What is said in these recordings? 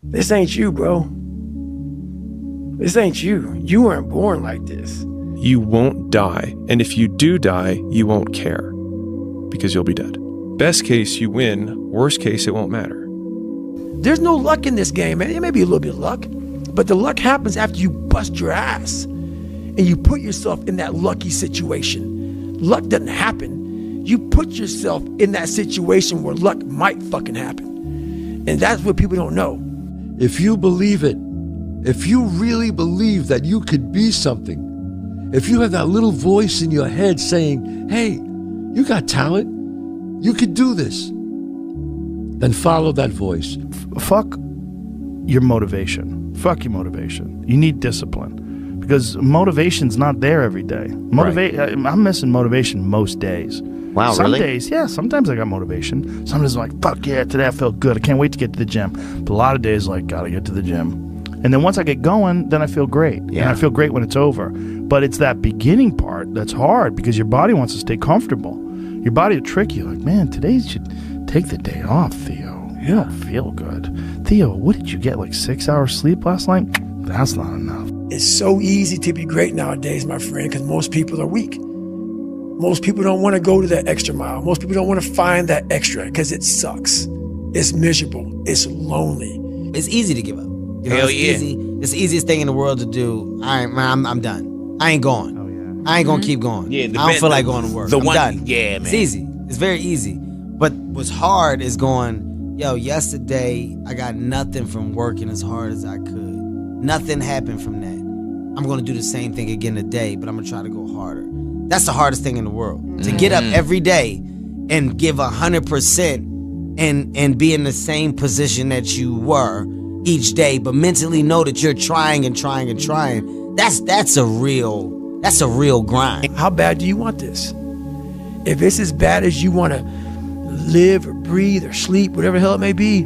This ain't you, bro. This ain't you. You weren't born like this. You won't die, and if you do die, you won't care, because you'll be dead. Best case, you win. Worst case, it won't matter. There's no luck in this game, man. It may be a little bit of luck, but the luck happens after you bust your ass and you put yourself in that lucky situation. Luck doesn't happen. You put yourself in that situation where luck might fucking happen. And that's what people don't know. If you believe it, if you really believe that you could be something, if you have that little voice in your head saying, hey, you got talent, you could do this, then follow that voice. Fuck your motivation. Fuck your motivation. You need discipline, because motivation's not there every day. I'm missing motivation most days. Wow, Some really? days, yeah, sometimes I got motivation. Sometimes I'm like, fuck yeah, today I felt good. I can't wait to get to the gym. But a lot of days, like, gotta get to the gym. And then once I get going, then I feel great. Yeah. And I feel great when it's over. But it's that beginning part that's hard, because your body wants to stay comfortable. Your body will trick you. Like, man, today you should take the day off, Theo. You don't feel good. Theo, what did you get, like 6 hours sleep last night? That's not enough. It's so easy to be great nowadays, my friend, because most people are weak. Most people don't want to go to that extra mile. Most people don't want to find that extra because it sucks. It's miserable. It's lonely. It's easy to give up. Hell yeah. It's the easiest thing in the world to do. I'm done. I ain't going. Oh, yeah. I ain't going to keep going. Yeah, I don't feel like going to work. I'm done. Yeah, man. It's easy. It's very easy. But what's hard is going, yo, yesterday I got nothing from working as hard as I could. Nothing happened from that. I'm going to do the same thing again today, but I'm going to try to go harder. That's the hardest thing in the world. To get up every day and give 100% and be in the same position that you were each day, but mentally know that you're trying and trying and trying. That's a real grind. How bad do you want this? If it's as bad as you want to live or breathe or sleep, whatever the hell it may be,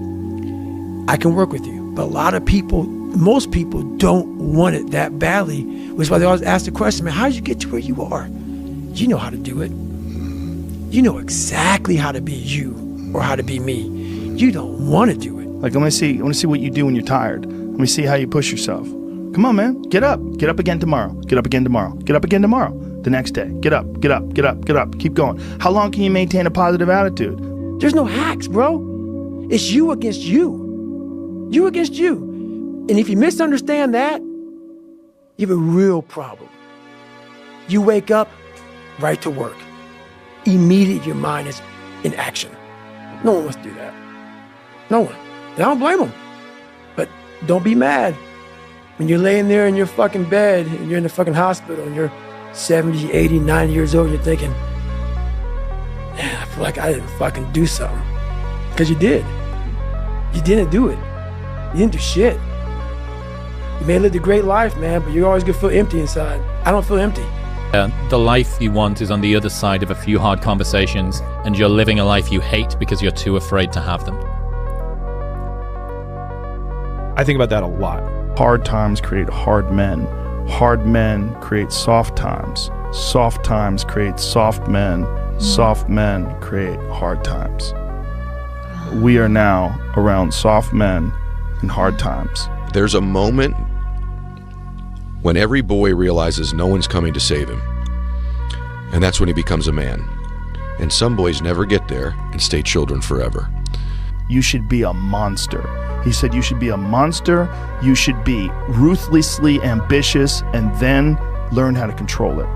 I can work with you. But a lot of people, most people don't want it that badly, which is why they always ask the question, man, how did you get to where you are? You know how to do it. You know exactly how to be you or how to be me. You don't want to do it. Like, I want to see what you do when you're tired. Let me see how you push yourself. Come on, man. Get up. Get up again tomorrow. Get up again tomorrow. Get up again tomorrow. The next day. Get up. Get up. Get up. Get up. Keep going. How long can you maintain a positive attitude? There's no hacks, bro. It's you against you. You against you. And if you misunderstand that, you have a real problem. You wake up, right to work. Immediately your mind is in action. No one wants to do that. No one. And I don't blame them. But don't be mad when you're laying there in your fucking bed and you're in the fucking hospital and you're 70, 80, 90 years old and you're thinking, man, I feel like I didn't fucking do something. Because you did. You didn't do it. You didn't do shit. You may have lived a great life, man, but you're always gonna feel empty inside. I don't feel empty. The life you want is on the other side of a few hard conversations, and you're living a life you hate because you're too afraid to have them. I think about that a lot. Hard times create hard men. Hard men create soft times. Soft times create soft men. Soft men create hard times. We are now around soft men and hard times. There's a moment when every boy realizes no one's coming to save him. And that's when he becomes a man. And some boys never get there and stay children forever. You should be a monster. He said you should be a monster, you should be ruthlessly ambitious, and then learn how to control it.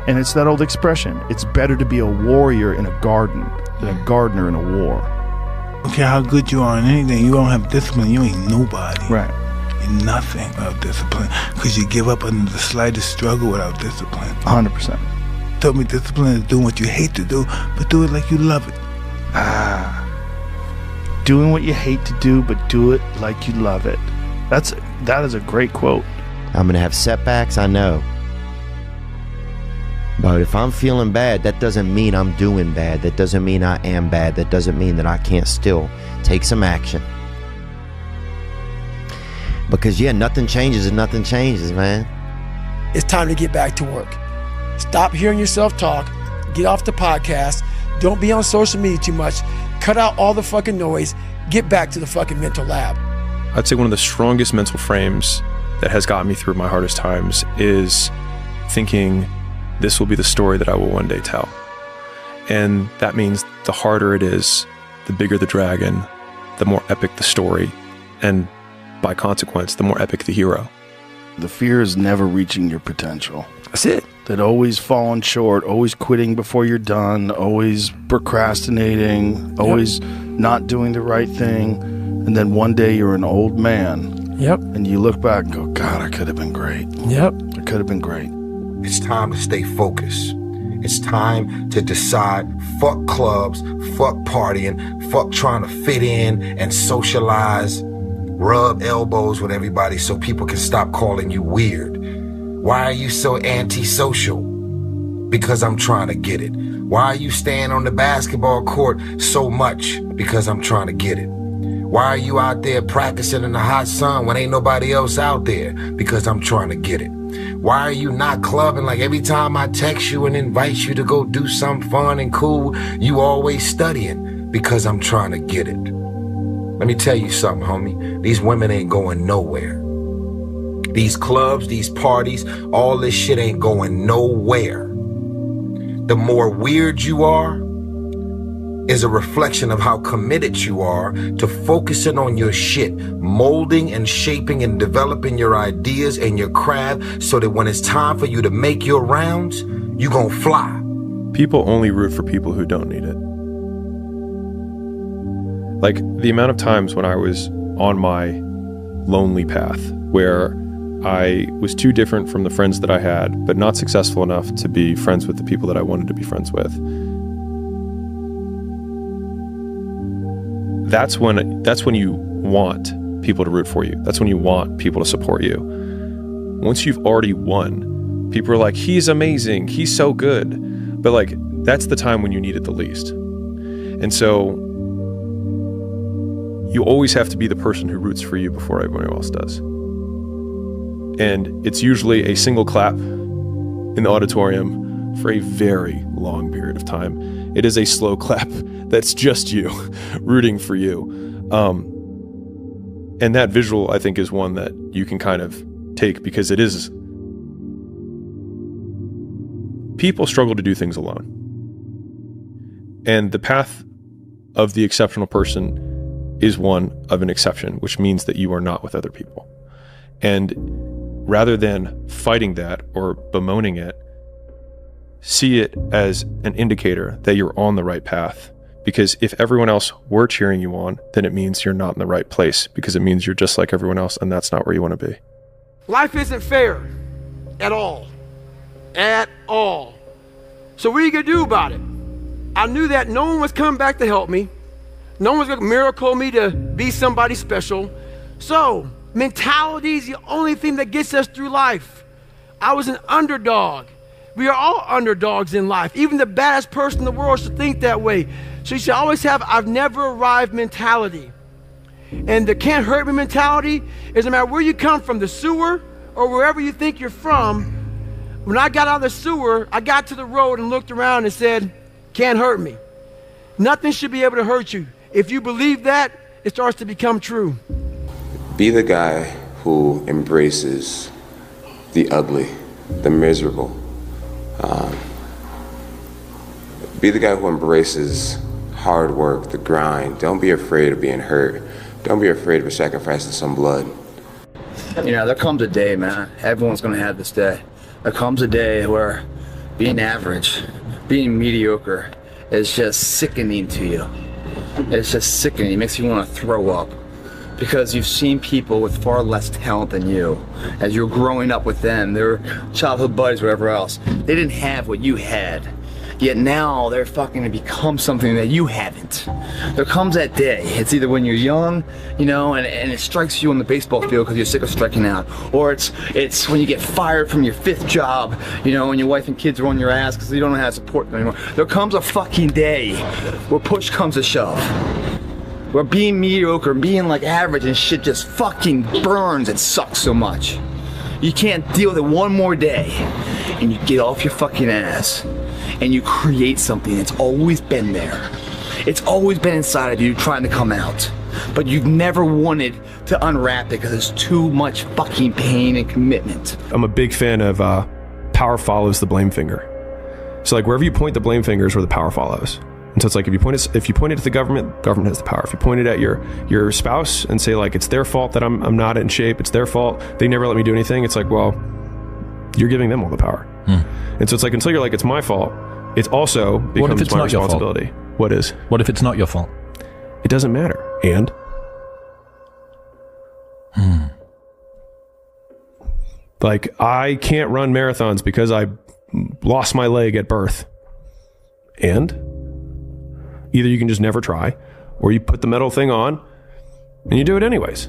And it's that old expression, it's better to be a warrior in a garden than a gardener in a war. I don't care how good you are in anything, you don't have discipline, you ain't nobody. Right. You're nothing without discipline, because you give up under the slightest struggle without discipline. 100%. Told me discipline is doing what you hate to do, but do it like you love it. Doing what you hate to do, but do it like you love it. That is a great quote. I'm going to have setbacks, I know. But if I'm feeling bad, that doesn't mean I'm doing bad. That doesn't mean I am bad. That doesn't mean that I can't still take some action. Because, yeah, nothing changes and nothing changes, man. It's time to get back to work. Stop hearing yourself talk. Get off the podcast. Don't be on social media too much. Cut out all the fucking noise. Get back to the fucking mental lab. I'd say one of the strongest mental frames that has gotten me through my hardest times is thinking this will be the story that I will one day tell. And that means the harder it is, the bigger the dragon, the more epic the story, and by consequence, the more epic the hero. The fear is never reaching your potential. That's it. That always falling short, always quitting before you're done, always procrastinating, always not doing the right thing. And then one day you're an old man. Yep. And you look back and go, God, I could have been great. Yep. I could have been great. It's time to stay focused. It's time to decide, fuck clubs, fuck partying, fuck trying to fit in and socialize, rub elbows with everybody so people can stop calling you weird. Why are you so antisocial? Because I'm trying to get it. Why are you staying on the basketball court so much? Because I'm trying to get it. Why are you out there practicing in the hot sun when ain't nobody else out there? Because I'm trying to get it. Why are you not clubbing? Like every time I text you and invite you to go do something fun and cool, you always studying. Because I'm trying to get it. Let me tell you something, homie. These women ain't going nowhere. These clubs, these parties, all this shit ain't going nowhere. The more weird you are is a reflection of how committed you are to focusing on your shit, molding and shaping and developing your ideas and your craft so that when it's time for you to make your rounds, you gon' fly. People only root for people who don't need it. Like the amount of times when I was on my lonely path where I was too different from the friends that I had, but not successful enough to be friends with the people that I wanted to be friends with. That's when you want people to root for you. That's when you want people to support you. Once you've already won, people are like, he's amazing, he's so good. But like, that's the time when you need it the least. And so you always have to be the person who roots for you before everyone else does. And it's usually a single clap in the auditorium for a very long period of time. It is a slow clap that's just you rooting for you. And that visual, I think, is one that you can kind of take because it is... People struggle to do things alone. And the path of the exceptional person is one of an exception, which means that you are not with other people. And rather than fighting that or bemoaning it, see it as an indicator that you're on the right path. Because if everyone else were cheering you on, then it means you're not in the right place, because it means you're just like everyone else, and that's not where you want to be. Life isn't fair at all. At all. So what are you going to do about it? I knew that no one was coming back to help me. No one was going to miracle me to be somebody special. So mentality is the only thing that gets us through life. I was an underdog. We are all underdogs in life. Even the baddest person in the world should think that way. So you should always have I've never arrived mentality. And the can't hurt me mentality is no matter where you come from, the sewer or wherever you think you're from. When I got out of the sewer, I got to the road and looked around and said, can't hurt me. Nothing should be able to hurt you. If you believe that, it starts to become true. Be the guy who embraces the ugly, the miserable. Be the guy who embraces hard work, the grind. Don't be afraid of being hurt. Don't be afraid of sacrificing some blood. You know, there comes a day, man. Everyone's gonna have this day. There comes a day where being average, being mediocre is just sickening to you. It's just sickening. It makes you want to throw up. Because you've seen people with far less talent than you. As you're growing up with them, their childhood buddies, whatever else, they didn't have what you had. Yet now they're fucking to become something that you haven't. There comes that day. It's either when you're young, you know, and it strikes you on the baseball field because you're sick of striking out. Or it's when you get fired from your 5th job, you know, and your wife and kids are on your ass because you don't know how to support them anymore. There comes a fucking day where push comes to shove. Where being mediocre, being like average and shit just fucking burns and sucks so much. You can't deal with it one more day. And you get off your fucking ass. And you create something that's always been there. It's always been inside of you trying to come out. but you've never wanted to unwrap it because it's too much fucking pain and commitment. I'm a big fan of power follows the blame finger. So like wherever you point the blame finger is where the power follows. And so it's like if you point it at the government has the power. If you point it at your spouse and say like it's their fault that I'm not in shape, it's their fault, they never let me do anything, it's like, well, you're giving them all the power. And so it's like until you're like it's my fault, it also becomes my responsibility. What is? What if it's not your fault? It doesn't matter. And like I can't run marathons because I lost my leg at birth. And either you can just never try, or you put the metal thing on and you do it anyways.